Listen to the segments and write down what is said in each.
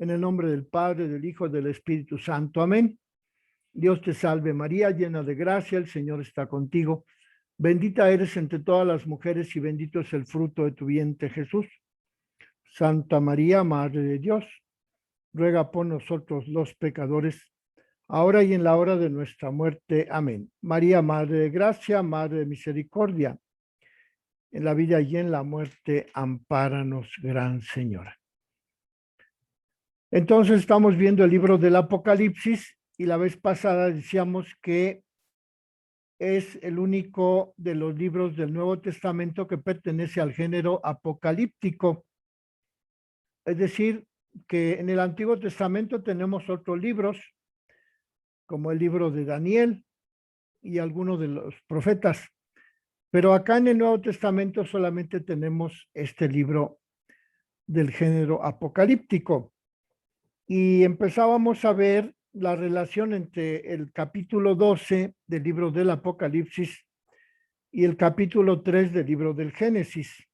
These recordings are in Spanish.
En el nombre del Padre, del Hijo, y del Espíritu Santo. Amén. Dios te salve María, llena de gracia, el Señor está contigo. Bendita eres entre todas las mujeres y bendito es el fruto de tu vientre, Jesús. Santa María, Madre de Dios, ruega por nosotros los pecadores, ahora y en la hora de nuestra muerte. Amén. María, Madre de gracia, Madre de misericordia, en la vida y en la muerte, ampáranos, Gran Señora. Entonces estamos viendo el libro del Apocalipsis y la vez pasada decíamos que es el único de los libros del Nuevo Testamento que pertenece al género apocalíptico. Es decir, que en el Antiguo Testamento tenemos otros libros, como el libro de Daniel y algunos de los profetas, pero acá en el Nuevo Testamento solamente tenemos este libro del género apocalíptico. Y empezábamos a ver la relación entre el capítulo 12 del libro del Apocalipsis y el capítulo 3 del libro del Génesis.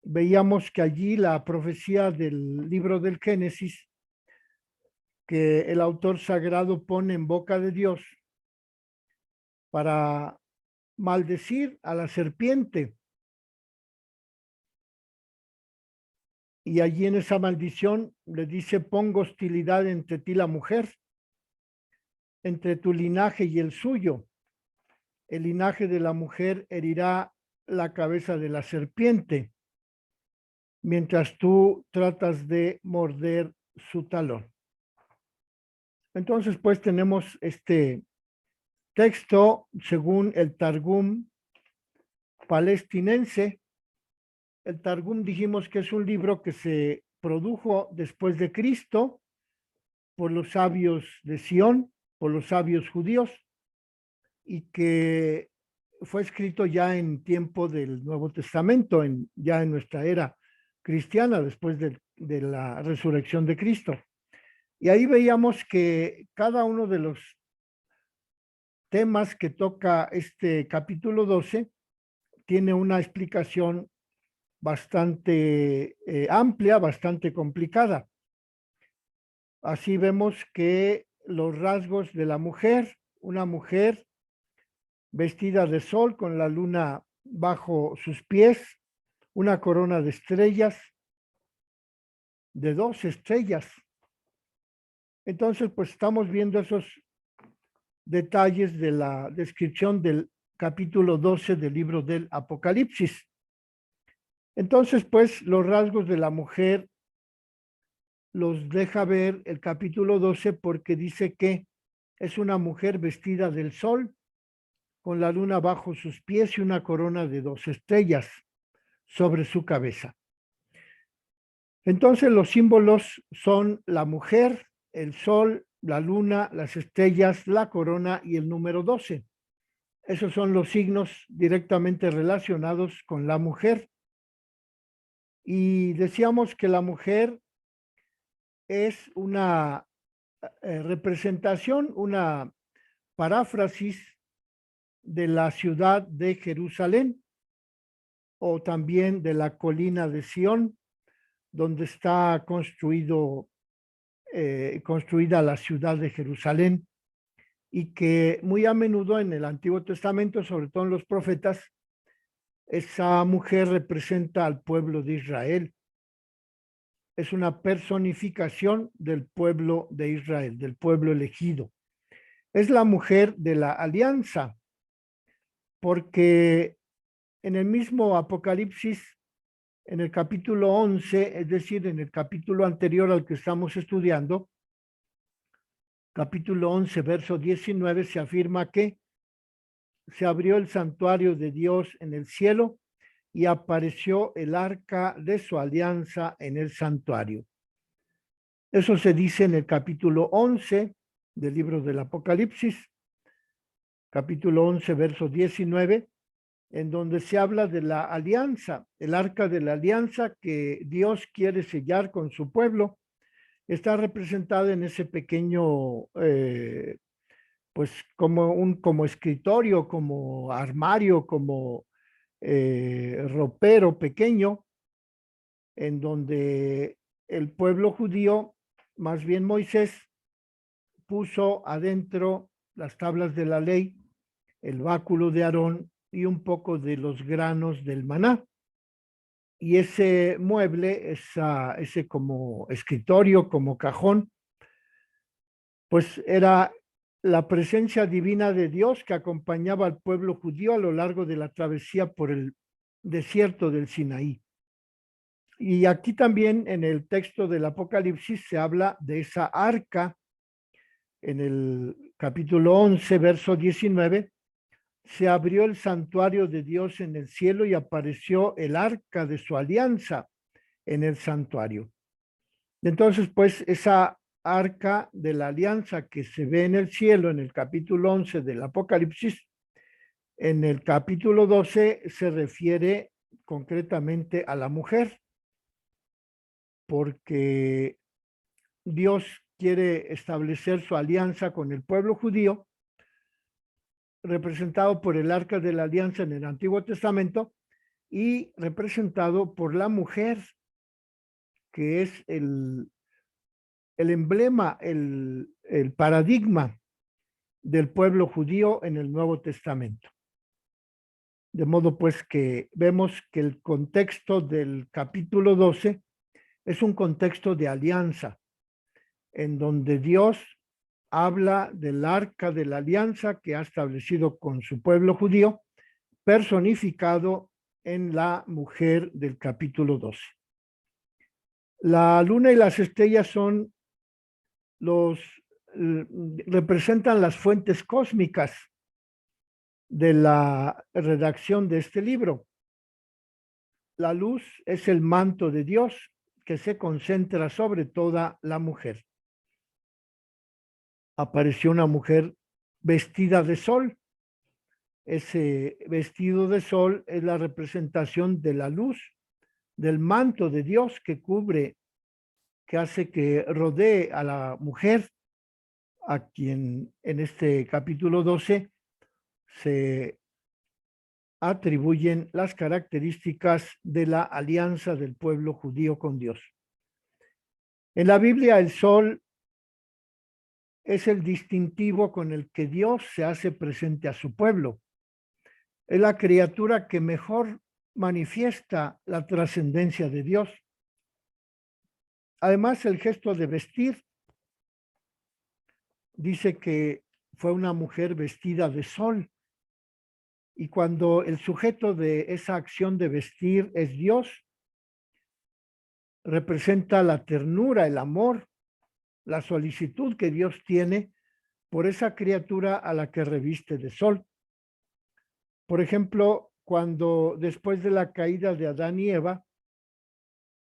Veíamos que allí la profecía del libro del Génesis, que el autor sagrado pone en boca de Dios para maldecir a la serpiente. Y allí en esa maldición le dice: pongo hostilidad entre ti y la mujer, entre tu linaje y el suyo. El linaje de la mujer herirá la cabeza de la serpiente, mientras tú tratas de morder su talón. Entonces, pues tenemos este texto según el Targum palestinense. El Targum dijimos que es un libro que se produjo después de Cristo por los sabios de Sión, por los sabios judíos, y que fue escrito ya en tiempo del Nuevo Testamento, ya en nuestra era cristiana, después de la resurrección de Cristo. Y ahí veíamos que cada uno de los temas que toca este capítulo 12 tiene una explicación bastante amplia, bastante complicada. Así vemos que los rasgos de la mujer, una mujer vestida de sol con la luna bajo sus pies, una corona de estrellas, de 2 estrellas. Entonces, pues estamos viendo esos detalles de la descripción del capítulo 12 del libro del Apocalipsis. Entonces, pues los rasgos de la mujer los deja ver el capítulo 12 porque dice que es una mujer vestida del sol, con la luna bajo sus pies y una corona de 2 estrellas sobre su cabeza. Entonces los símbolos son la mujer, el sol, la luna, las estrellas, la corona y el número 12. Esos son los signos directamente relacionados con la mujer. Y decíamos que la mujer es una representación, una paráfrasis de la ciudad de Jerusalén, o también de la colina de Sión, donde está construida la ciudad de Jerusalén, y que muy a menudo en el Antiguo Testamento, sobre todo en los profetas, esa mujer representa al pueblo de Israel. Es una personificación del pueblo de Israel, del pueblo elegido. Es la mujer de la alianza, porque en el mismo Apocalipsis, en el capítulo 11, es decir, en el capítulo anterior al que estamos estudiando, capítulo 11, verso 19, se afirma que se abrió el santuario de Dios en el cielo y apareció el arca de su alianza en el santuario. Eso se dice en el capítulo 11 del libro del Apocalipsis, capítulo 11, verso 19, en donde se habla de la alianza, el arca de la alianza que Dios quiere sellar con su pueblo. Está representada en ese pequeño, pues como escritorio, como armario, como ropero pequeño, en donde el pueblo judío más bien Moisés puso adentro las tablas de la ley, el báculo de Aarón y un poco de los granos del maná. Y ese mueble, ese como escritorio, como cajón, pues era la presencia divina de Dios que acompañaba al pueblo judío a lo largo de la travesía por el desierto del Sinaí. Y aquí también en el texto del Apocalipsis se habla de esa arca. En el capítulo 11, verso 19, se abrió el santuario de Dios en el cielo y apareció el arca de su alianza en el santuario. Entonces, pues esa arca de la alianza que se ve en el cielo en el capítulo 11 del Apocalipsis, en el capítulo 12 se refiere concretamente a la mujer, porque Dios quiere establecer su alianza con el pueblo judío, representado por el arca de la alianza en el Antiguo Testamento y representado por la mujer, que es el emblema, el paradigma del pueblo judío en el Nuevo Testamento. De modo pues que vemos que el contexto del capítulo 12 es un contexto de alianza, en donde Dios habla del arca de la alianza que ha establecido con su pueblo judío, personificado en la mujer del capítulo 12. La luna y las estrellas son representan las fuentes cósmicas de la redacción de este libro. La luz es el manto de Dios que se concentra sobre toda la mujer. Apareció una mujer vestida de sol. Ese vestido de sol es la representación de la luz, del manto de Dios que cubre, que hace que rodee a la mujer, a quien en este capítulo 12 se atribuyen las características de la alianza del pueblo judío con Dios. En la Biblia, el sol es el distintivo con el que Dios se hace presente a su pueblo. Es la criatura que mejor manifiesta la trascendencia de Dios. Además, el gesto de vestir dice que fue una mujer vestida de sol. Y cuando el sujeto de esa acción de vestir es Dios, representa la ternura, el amor, la solicitud que Dios tiene por esa criatura a la que reviste de sol. Por ejemplo, cuando después de la caída de Adán y Eva,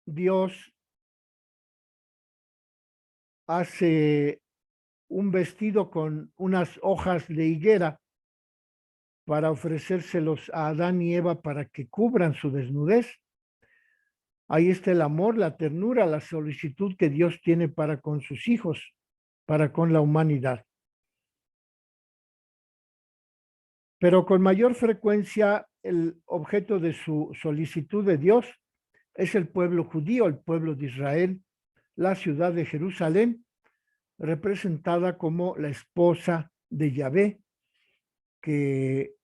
Dios hace un vestido con unas hojas de higuera para ofrecérselos a Adán y Eva para que cubran su desnudez. Ahí está el amor, la ternura, la solicitud que Dios tiene para con sus hijos, para con la humanidad. Pero con mayor frecuencia el objeto de su solicitud de Dios es el pueblo judío, el pueblo de Israel, la ciudad de Jerusalén, representada como la esposa de Yahvé, que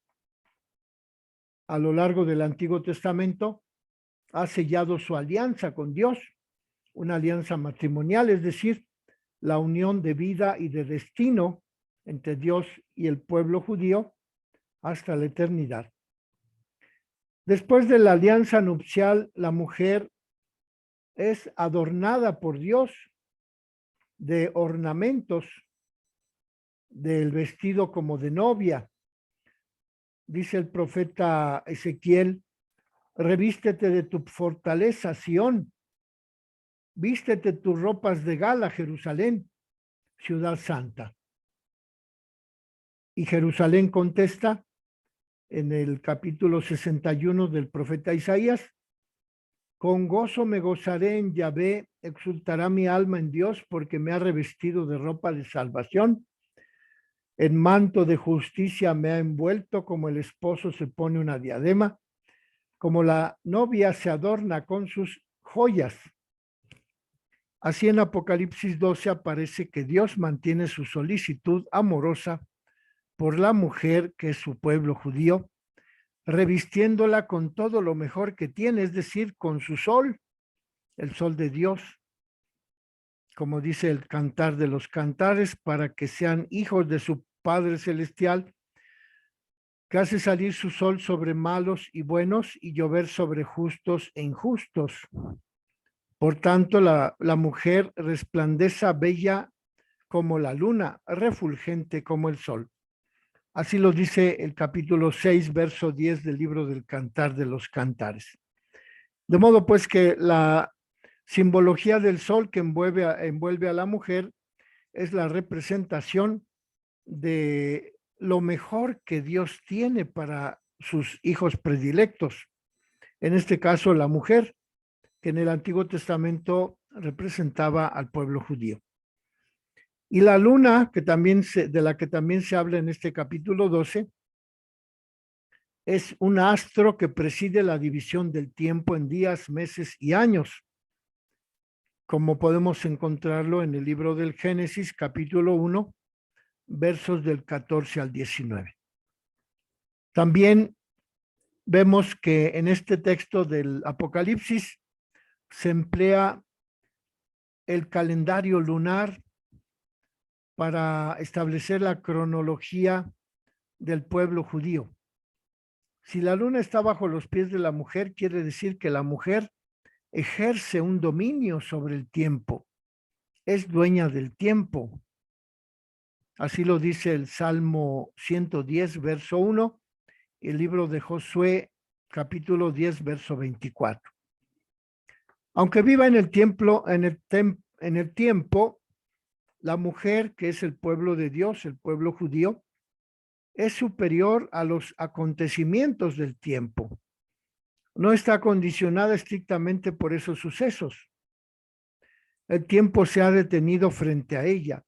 a lo largo del Antiguo Testamento ha sellado su alianza con Dios, una alianza matrimonial, es decir, la unión de vida y de destino entre Dios y el pueblo judío hasta la eternidad. Después de la alianza nupcial, la mujer es adornada por Dios de ornamentos del vestido como de novia. Dice el profeta Ezequiel: revístete de tu fortaleza, Sión, vístete tus ropas de gala, Jerusalén, ciudad santa. Y Jerusalén contesta en el capítulo 61 del profeta Isaías: con gozo me gozaré en Yahvé, exultará mi alma en Dios, porque me ha revestido de ropa de salvación. En manto de justicia me ha envuelto, como el esposo se pone una diadema, como la novia se adorna con sus joyas. Así en Apocalipsis 12 aparece que Dios mantiene su solicitud amorosa por la mujer que es su pueblo judío, revistiéndola con todo lo mejor que tiene, es decir, con su sol, el sol de Dios, como dice el Cantar de los Cantares, para que sean hijos de su Padre Celestial, que hace salir su sol sobre malos y buenos y llover sobre justos e injustos. Por tanto, la mujer resplandece bella como la luna, refulgente como el sol. Así lo dice el capítulo 6, verso 10 del libro del Cantar de los Cantares. De modo pues que la simbología del sol que envuelve a la mujer es la representación de lo mejor que Dios tiene para sus hijos predilectos. En este caso, la mujer, que en el Antiguo Testamento representaba al pueblo judío. Y la luna, de la que también se habla en este capítulo 12, es un astro que preside la división del tiempo en días, meses y años, como podemos encontrarlo en el libro del Génesis, capítulo 1, versos del 14 al 19. También vemos que en este texto del Apocalipsis se emplea el calendario lunar para establecer la cronología del pueblo judío. Si la luna está bajo los pies de la mujer, quiere decir que la mujer ejerce un dominio sobre el tiempo, es dueña del tiempo. Así lo dice el Salmo 110, verso 1, y el libro de Josué, capítulo 10, verso 24. Aunque viva en el tiempo, la mujer, que es el pueblo de Dios, el pueblo judío, es superior a los acontecimientos del tiempo. No está condicionada estrictamente por esos sucesos. El tiempo se ha detenido frente a ella.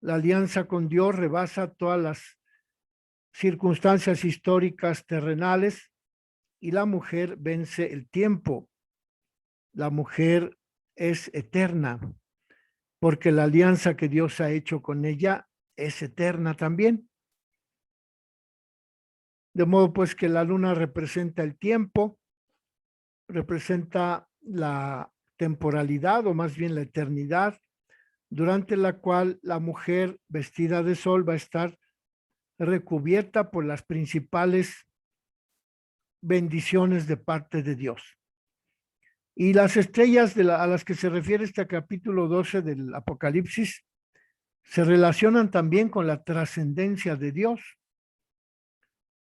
La alianza con Dios rebasa todas las circunstancias históricas terrenales y la mujer vence el tiempo. La mujer es eterna porque la alianza que Dios ha hecho con ella es eterna también. De modo pues que la luna representa el tiempo, representa la temporalidad o más bien la eternidad, durante la cual la mujer vestida de sol va a estar recubierta por las principales bendiciones de parte de Dios. Y las estrellas a las que se refiere este capítulo 12 del Apocalipsis se relacionan también con la trascendencia de Dios.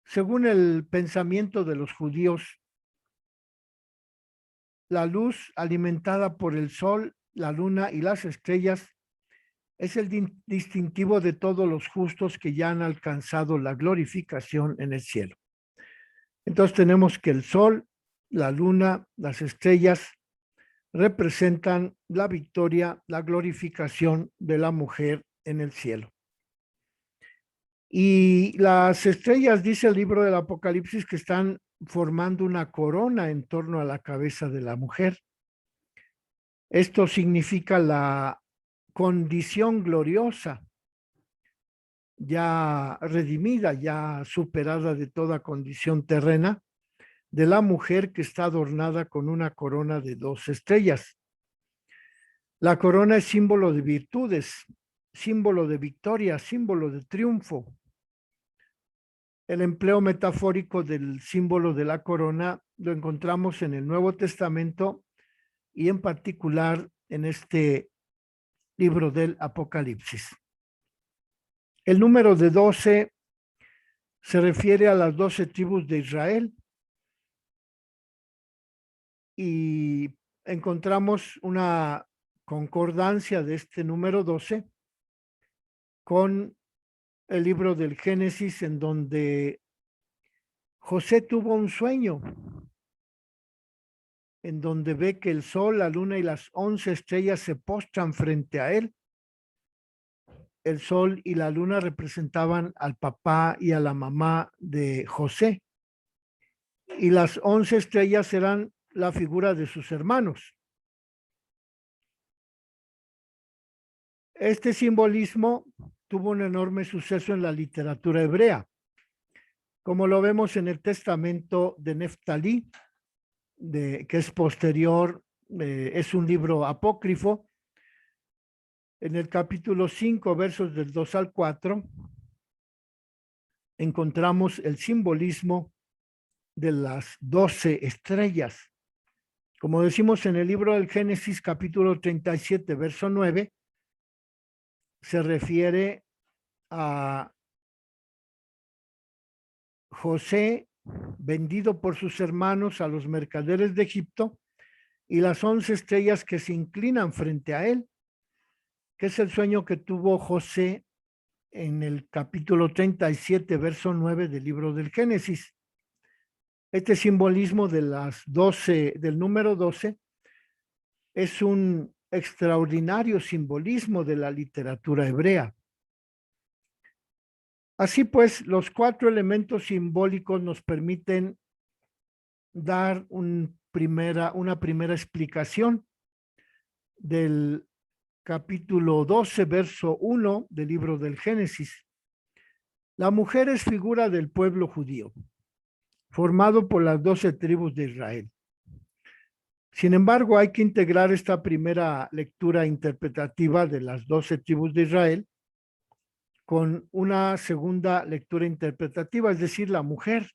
Según el pensamiento de los judíos, la luz alimentada por el sol, la luna y las estrellas es el distintivo de todos los justos que ya han alcanzado la glorificación en el cielo. Entonces tenemos que el sol, la luna, las estrellas representan la victoria, la glorificación de la mujer en el cielo. Y las estrellas, dice el libro del Apocalipsis, que están formando una corona en torno a la cabeza de la mujer. Esto significa la condición gloriosa, ya redimida, ya superada de toda condición terrena, de la mujer que está adornada con una corona de 2 estrellas. La corona es símbolo de virtudes, símbolo de victoria, símbolo de triunfo. El empleo metafórico del símbolo de la corona lo encontramos en el Nuevo Testamento y en particular en este libro del Apocalipsis. El número de 12 se refiere a las 12 tribus de Israel y encontramos una concordancia de este número 12 con el libro del Génesis, en donde José tuvo un sueño, en donde ve que el sol, la luna y las 11 estrellas se postran frente a él. El sol y la luna representaban al papá y a la mamá de José, y las 11 estrellas eran la figura de sus hermanos. Este simbolismo tuvo un enorme suceso en la literatura hebrea, como lo vemos en el testamento de Neftalí, que es posterior, es un libro apócrifo. En el capítulo 5, versos del 2 al 4, encontramos el simbolismo de las 12 estrellas. Como decimos en el libro del Génesis, capítulo 37, verso 9, se refiere a José vendido por sus hermanos a los mercaderes de Egipto y las 11 estrellas que se inclinan frente a él, que es el sueño que tuvo José en el capítulo 37, verso 9 del libro del Génesis. Este simbolismo de las 12, del número 12, es un extraordinario simbolismo de la literatura hebrea. Así pues, los 4 elementos simbólicos nos permiten dar una primera explicación del capítulo 12, verso 1 del libro del Génesis. La mujer es figura del pueblo judío, formado por las 12 tribus de Israel. Sin embargo, hay que integrar esta primera lectura interpretativa de las 12 tribus de Israel con una segunda lectura interpretativa, es decir, la mujer,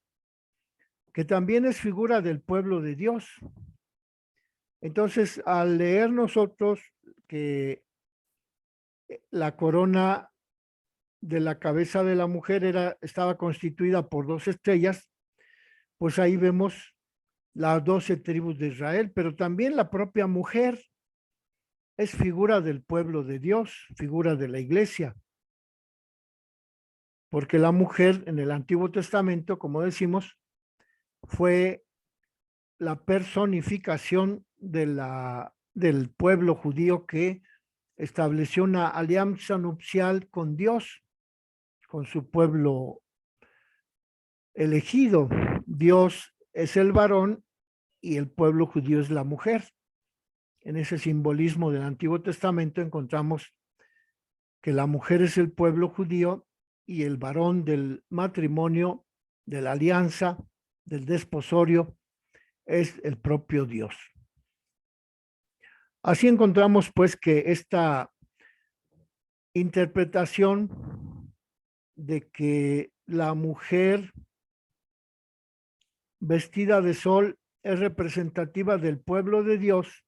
que también es figura del pueblo de Dios. Entonces, al leer nosotros que la corona de la cabeza de la mujer estaba constituida por 2 estrellas, pues ahí vemos las 12 tribus de Israel, pero también la propia mujer es figura del pueblo de Dios, figura de la iglesia, porque la mujer en el Antiguo Testamento, como decimos, fue la personificación del pueblo judío que estableció una alianza nupcial con Dios, con su pueblo elegido. Dios es el varón y el pueblo judío es la mujer. En ese simbolismo del Antiguo Testamento encontramos que la mujer es el pueblo judío y el varón del matrimonio, de la alianza, del desposorio, es el propio Dios. Así encontramos pues que esta interpretación de que la mujer vestida de sol es representativa del pueblo de Dios,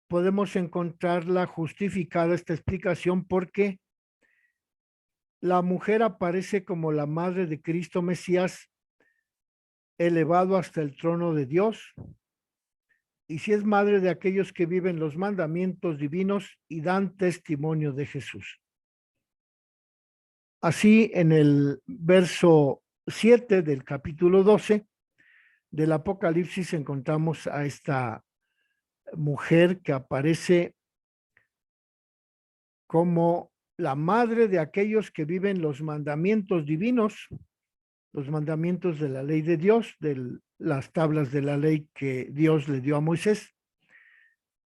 podemos encontrarla justificada esta explicación porque la mujer aparece como la madre de Cristo Mesías, elevado hasta el trono de Dios, y si es madre de aquellos que viven los mandamientos divinos y dan testimonio de Jesús. Así, en el verso 7 del capítulo 12 del Apocalipsis encontramos a esta mujer que aparece como la madre de aquellos que viven los mandamientos divinos, los mandamientos de la ley de Dios, de las tablas de la ley que Dios le dio a Moisés.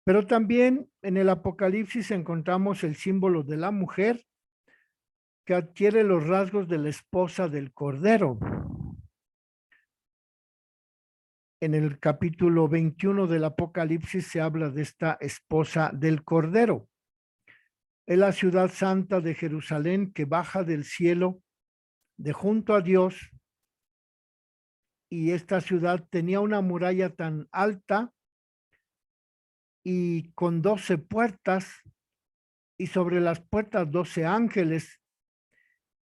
Pero también en el Apocalipsis encontramos el símbolo de la mujer que adquiere los rasgos de la esposa del Cordero. En el capítulo 21 del Apocalipsis se habla de esta esposa del Cordero. Es la ciudad santa de Jerusalén que baja del cielo de junto a Dios, y esta ciudad tenía una muralla tan alta y con 12 puertas, y sobre las puertas 12 ángeles,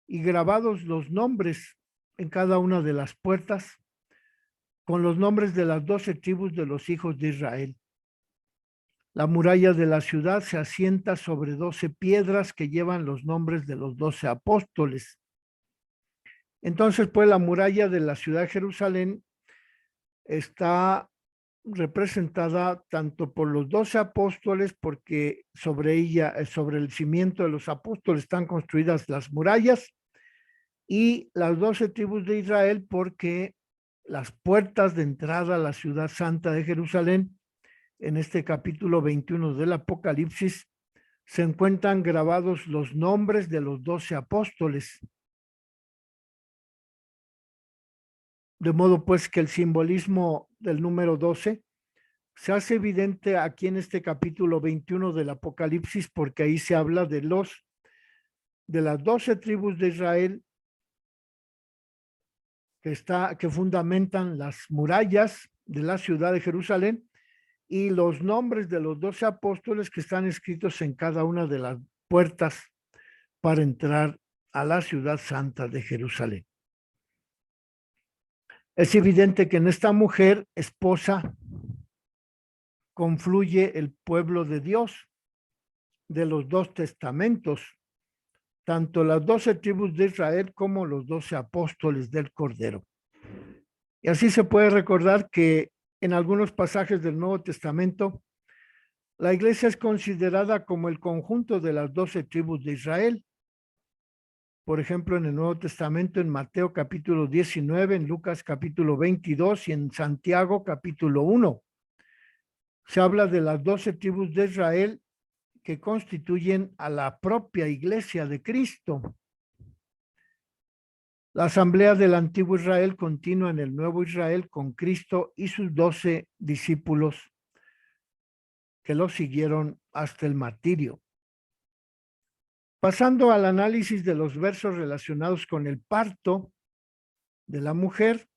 y grabados los nombres en cada una de las puertas, con los nombres de las 12 tribus de los hijos de Israel. La muralla de la ciudad se asienta sobre 12 piedras que llevan los nombres de los 12 apóstoles. Entonces, pues, la muralla de la ciudad de Jerusalén está representada tanto por los 12 apóstoles, porque sobre ella, sobre el cimiento de los apóstoles están construidas las murallas, y las 12 tribus de Israel, porque las puertas de entrada a la ciudad santa de Jerusalén, en este capítulo 21 del Apocalipsis, se encuentran grabados los nombres de los 12 apóstoles. De modo pues que el simbolismo del número 12 se hace evidente aquí en este capítulo 21 del Apocalipsis, porque ahí se habla de las 12 tribus de Israel que fundamentan las murallas de la ciudad de Jerusalén, y los nombres de los 12 apóstoles que están escritos en cada una de las puertas para entrar a la ciudad santa de Jerusalén. Es evidente que en esta mujer, esposa, confluye el pueblo de Dios de los dos testamentos, tanto las 12 tribus de Israel como los 12 apóstoles del Cordero. Y así se puede recordar que en algunos pasajes del Nuevo Testamento, la iglesia es considerada como el conjunto de las 12 tribus de Israel. Por ejemplo, en el Nuevo Testamento, en Mateo capítulo 19, en Lucas capítulo 22 y en Santiago capítulo 1, se habla de las 12 tribus de Israel que constituyen a la propia iglesia de Cristo. La asamblea del antiguo Israel continúa en el nuevo Israel con Cristo y sus 12 discípulos que lo siguieron hasta el martirio. Pasando al análisis de los versos relacionados con el parto de la mujer,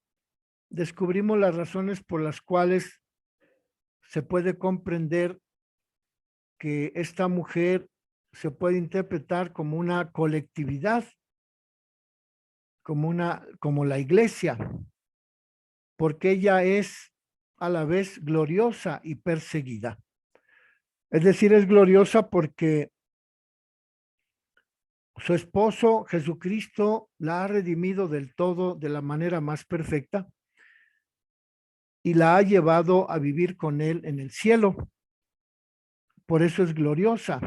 descubrimos las razones por las cuales se puede comprender que esta mujer se puede interpretar como una colectividad, como la iglesia, porque ella es a la vez gloriosa y perseguida. Es decir, es gloriosa porque su esposo Jesucristo la ha redimido del todo de la manera más perfecta y la ha llevado a vivir con él en el cielo. Por eso es gloriosa.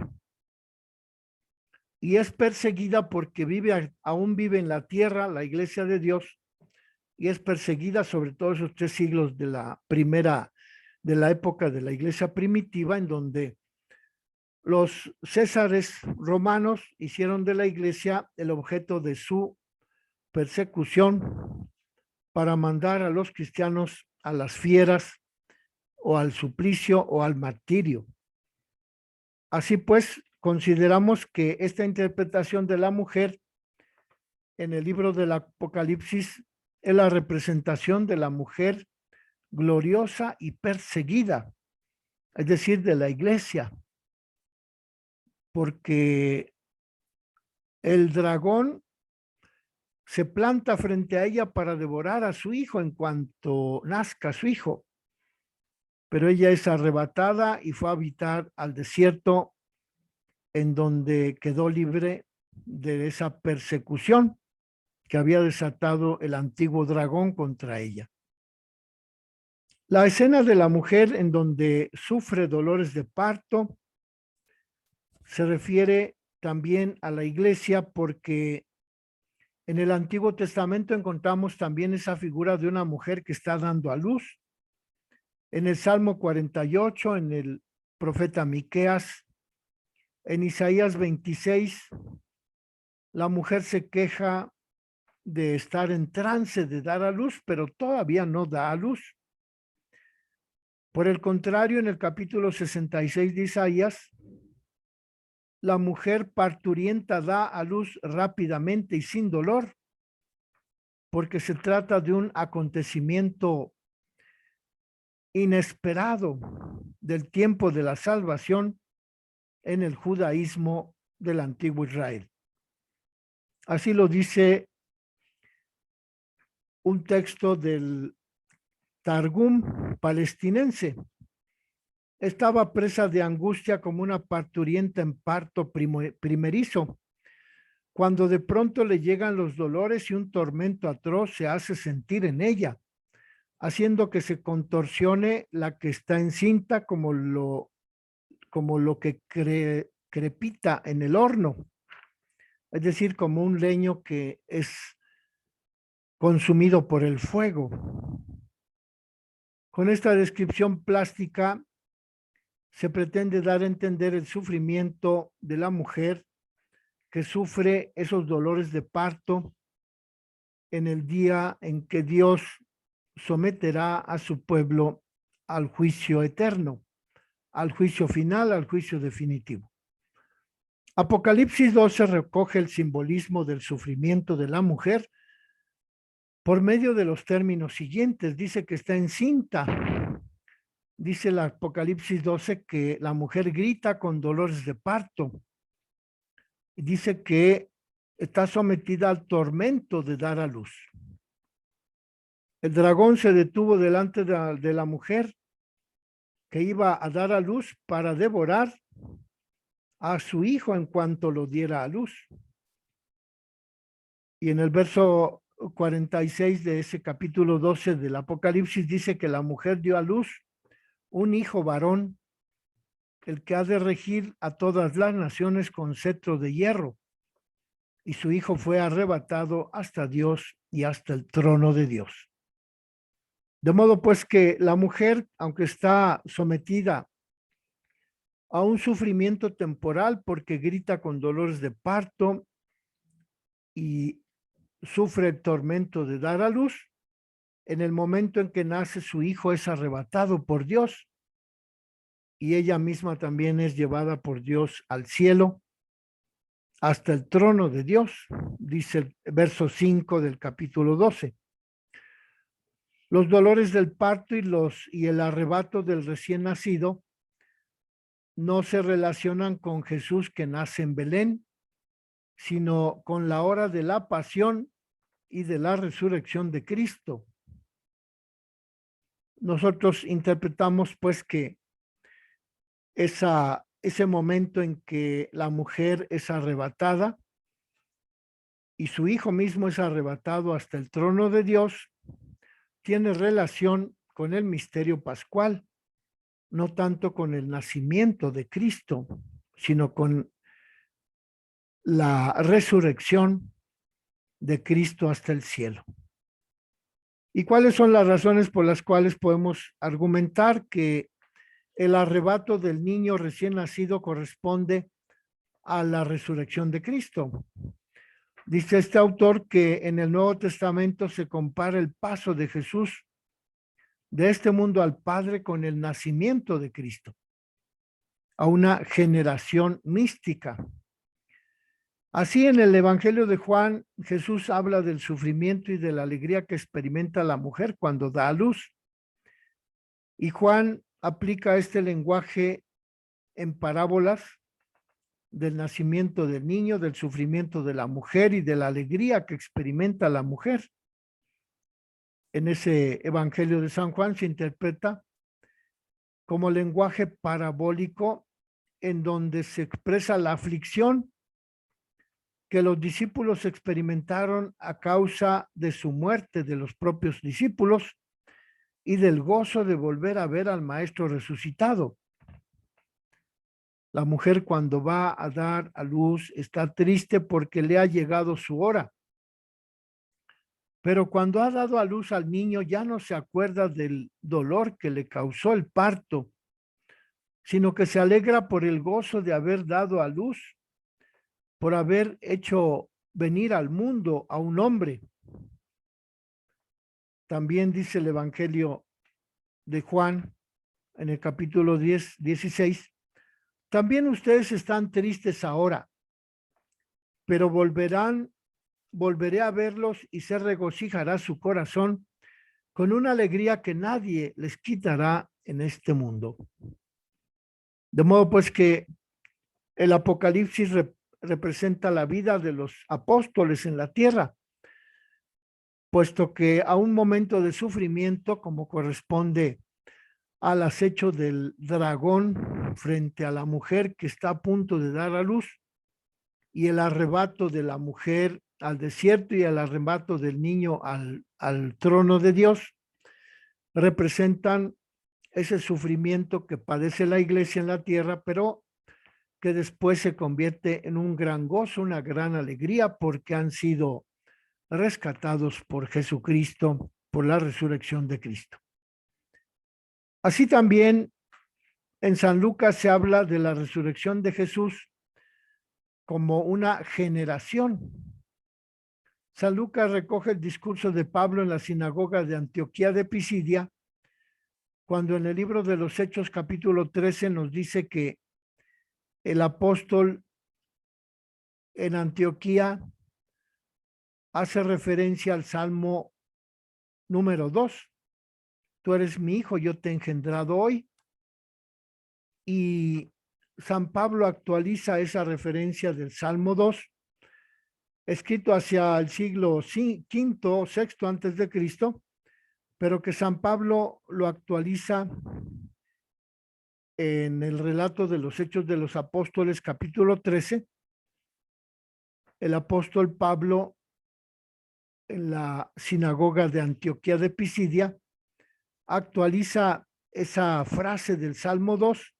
Y es perseguida porque aún vive en la tierra la iglesia de Dios, y es perseguida sobre todo esos 3 siglos de la época de la iglesia primitiva, en donde los césares romanos hicieron de la iglesia el objeto de su persecución para mandar a los cristianos a las fieras o al suplicio o al martirio. Así pues, consideramos que esta interpretación de la mujer en el libro del Apocalipsis es la representación de la mujer gloriosa y perseguida, es decir, de la iglesia, porque el dragón se planta frente a ella para devorar a su hijo en cuanto nazca su hijo, pero ella es arrebatada y fue a habitar al desierto, en donde quedó libre de esa persecución que había desatado el antiguo dragón contra ella. La escena de la mujer en donde sufre dolores de parto se refiere también a la iglesia, porque en el Antiguo Testamento encontramos también esa figura de una mujer que está dando a luz. En el Salmo 48, en el profeta Miqueas, en Isaías 26, la mujer se queja de estar en trance de dar a luz, pero todavía no da a luz. Por el contrario, en el capítulo 66 de Isaías, la mujer parturienta da a luz rápidamente y sin dolor, porque se trata de un acontecimiento inesperado del tiempo de la salvación en el judaísmo del antiguo Israel. Así lo dice un texto del Targum palestinense. Estaba presa de angustia como una parturienta en parto primerizo, cuando de pronto le llegan los dolores y un tormento atroz se hace sentir en ella, haciendo que se contorsione la que está encinta como lo que crepita en el horno, es decir, como un leño que es consumido por el fuego. Con esta descripción plástica se pretende dar a entender el sufrimiento de la mujer que sufre esos dolores de parto en el día en que Dios someterá a su pueblo al juicio eterno, al juicio final, al juicio definitivo. Apocalipsis 12 recoge el simbolismo del sufrimiento de la mujer por medio de los términos siguientes. Dice que está encinta. Dice el Apocalipsis 12 que la mujer grita con dolores de parto. Dice que está sometida al tormento de dar a luz. El dragón se detuvo delante de la mujer que iba a dar a luz para devorar a su hijo en cuanto lo diera a luz. Y en el verso 46 de ese capítulo 12 del Apocalipsis dice que la mujer dio a luz un hijo varón, el que ha de regir a todas las naciones con cetro de hierro. Y su hijo fue arrebatado hasta Dios y hasta el trono de Dios. De modo pues que la mujer, aunque está sometida a un sufrimiento temporal porque grita con dolores de parto y sufre el tormento de dar a luz, en el momento en que nace su hijo es arrebatado por Dios y ella misma también es llevada por Dios al cielo hasta el trono de Dios, dice el verso 5 del capítulo 12. Los dolores del parto y el arrebato del recién nacido no se relacionan con Jesús que nace en Belén, sino con la hora de la pasión y de la resurrección de Cristo. Nosotros interpretamos pues que ese momento en que la mujer es arrebatada y su hijo mismo es arrebatado hasta el trono de Dios, tiene relación con el misterio pascual, no tanto con el nacimiento de Cristo, sino con la resurrección de Cristo hasta el cielo. ¿Y cuáles son las razones por las cuales podemos argumentar que el arrebato del niño recién nacido corresponde a la resurrección de Cristo? Dice este autor que en el Nuevo Testamento se compara el paso de Jesús de este mundo al Padre con el nacimiento de Cristo, a una generación mística. Así en el Evangelio de Juan, Jesús habla del sufrimiento y de la alegría que experimenta la mujer cuando da a luz. Y Juan aplica este lenguaje en parábolas del nacimiento del niño, del sufrimiento de la mujer y de la alegría que experimenta la mujer. En ese Evangelio de San Juan se interpreta como lenguaje parabólico en donde se expresa la aflicción que los discípulos experimentaron a causa de su muerte, de los propios discípulos, y del gozo de volver a ver al Maestro resucitado. La mujer cuando va a dar a luz está triste porque le ha llegado su hora. Pero cuando ha dado a luz al niño ya no se acuerda del dolor que le causó el parto, sino que se alegra por el gozo de haber dado a luz, por haber hecho venir al mundo a un hombre. También dice el Evangelio de Juan en el capítulo 16, también ustedes están tristes ahora, pero volveré a verlos y se regocijará su corazón con una alegría que nadie les quitará en este mundo. De modo pues que el Apocalipsis representa la vida de los apóstoles en la tierra, puesto que a un momento de sufrimiento, como corresponde al acecho del dragón frente a la mujer que está a punto de dar a luz, y el arrebato de la mujer al desierto y el arrebato del niño al trono de Dios, representan ese sufrimiento que padece la iglesia en la tierra, pero que después se convierte en un gran gozo, una gran alegría, porque han sido rescatados por Jesucristo, por la resurrección de Cristo. Así también En San Lucas se habla de la resurrección de Jesús como una generación. San Lucas recoge el discurso de Pablo en la sinagoga de Antioquía de Pisidia, cuando en el libro de los Hechos capítulo 13 nos dice que el apóstol en Antioquía hace referencia al Salmo número 2. Tú eres mi hijo, yo te he engendrado hoy. Y San Pablo actualiza esa referencia del Salmo 2, escrito hacia el siglo V, VI antes de Cristo, pero que San Pablo lo actualiza en el relato de los Hechos de los Apóstoles, capítulo 13. El apóstol Pablo, en la sinagoga de Antioquía de Pisidia, actualiza esa frase del Salmo 2,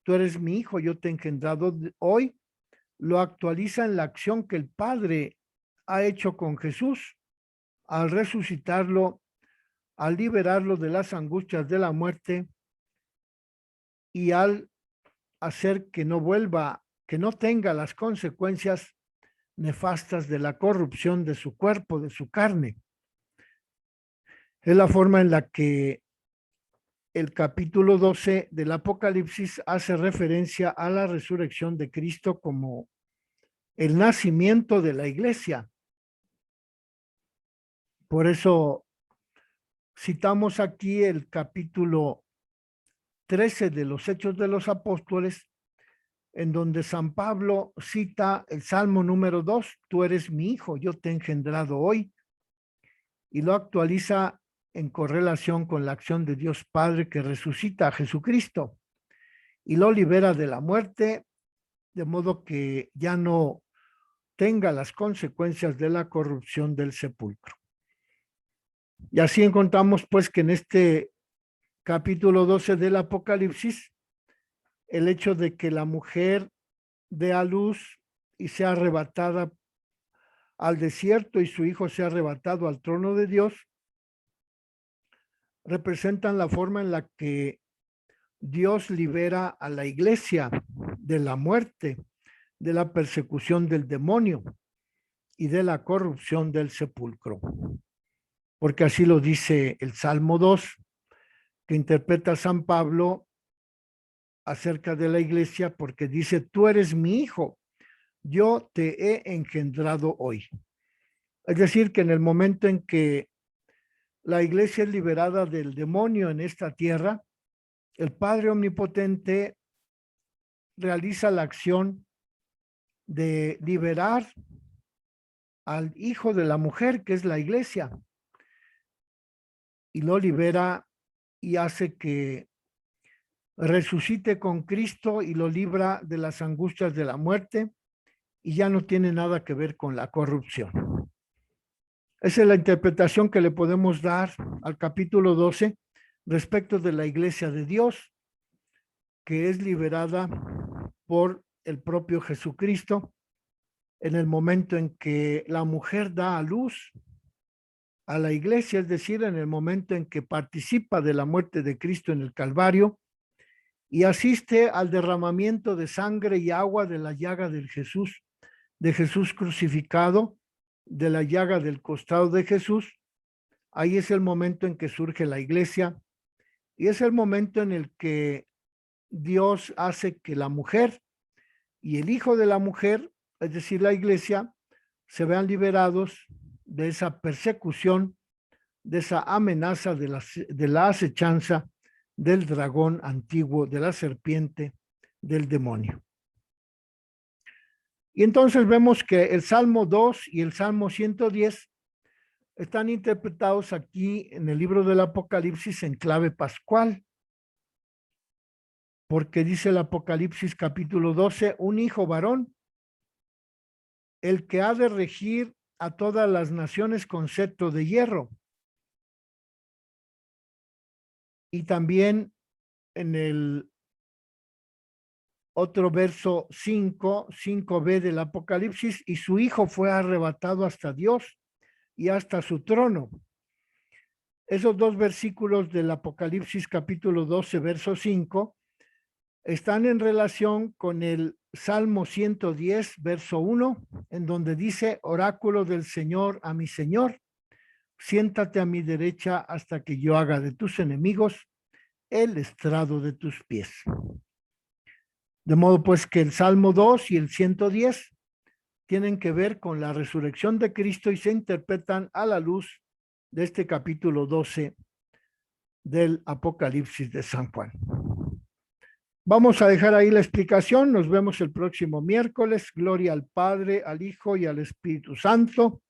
tú eres mi hijo, yo te he engendrado hoy, lo actualiza en la acción que el Padre ha hecho con Jesús al resucitarlo, al liberarlo de las angustias de la muerte y al hacer que no vuelva, que no tenga las consecuencias nefastas de la corrupción de su cuerpo, de su carne. Es la forma en la que el capítulo 12 del Apocalipsis hace referencia a la resurrección de Cristo como el nacimiento de la iglesia. Por eso citamos aquí el capítulo 13 de los Hechos de los Apóstoles, en donde San Pablo cita el Salmo número 2, tú eres mi hijo, yo te he engendrado hoy, y lo actualiza en correlación con la acción de Dios Padre que resucita a Jesucristo y lo libera de la muerte, de modo que ya no tenga las consecuencias de la corrupción del sepulcro. Y así encontramos pues que en este capítulo 12 del Apocalipsis, el hecho de que la mujer dé a luz y sea arrebatada al desierto y su hijo sea arrebatado al trono de Dios, representan la forma en la que Dios libera a la iglesia de la muerte, de la persecución del demonio y de la corrupción del sepulcro. Porque así lo dice el Salmo 2, que interpreta San Pablo acerca de la iglesia, porque dice, tú eres mi hijo, yo te he engendrado hoy. Es decir, que en el momento en que la iglesia es liberada del demonio en esta tierra, el Padre Omnipotente realiza la acción de liberar al hijo de la mujer, que es la iglesia, y lo libera y hace que resucite con Cristo y lo libra de las angustias de la muerte y ya no tiene nada que ver con la corrupción. Esa es la interpretación que le podemos dar al capítulo 12 respecto de la iglesia de Dios, que es liberada por el propio Jesucristo en el momento en que la mujer da a luz a la iglesia, es decir, en el momento en que participa de la muerte de Cristo en el Calvario y asiste al derramamiento de sangre y agua de la llaga de Jesús crucificado, de la llaga del costado de Jesús. Ahí es el momento en que surge la iglesia y es el momento en el que Dios hace que la mujer y el hijo de la mujer, es decir, la iglesia, se vean liberados de esa persecución, de esa amenaza, de la acechanza del dragón antiguo, de la serpiente, del demonio. Y entonces vemos que el Salmo 2 y el Salmo 110 están interpretados aquí en el libro del Apocalipsis en clave pascual, porque dice el Apocalipsis capítulo 12, un hijo varón, el que ha de regir a todas las naciones con cetro de hierro. Y también en el otro verso 5b del Apocalipsis, y su hijo fue arrebatado hasta Dios y hasta su trono. Esos dos versículos del Apocalipsis capítulo 12, verso 5, están en relación con el Salmo 110, verso 1, en donde dice, oráculo del Señor a mi Señor, siéntate a mi derecha hasta que yo haga de tus enemigos el estrado de tus pies. De modo pues que el Salmo 2 y el 110 tienen que ver con la resurrección de Cristo y se interpretan a la luz de este capítulo 12 del Apocalipsis de San Juan. Vamos a dejar ahí la explicación. Nos vemos el próximo miércoles. Gloria al Padre, al Hijo y al Espíritu Santo,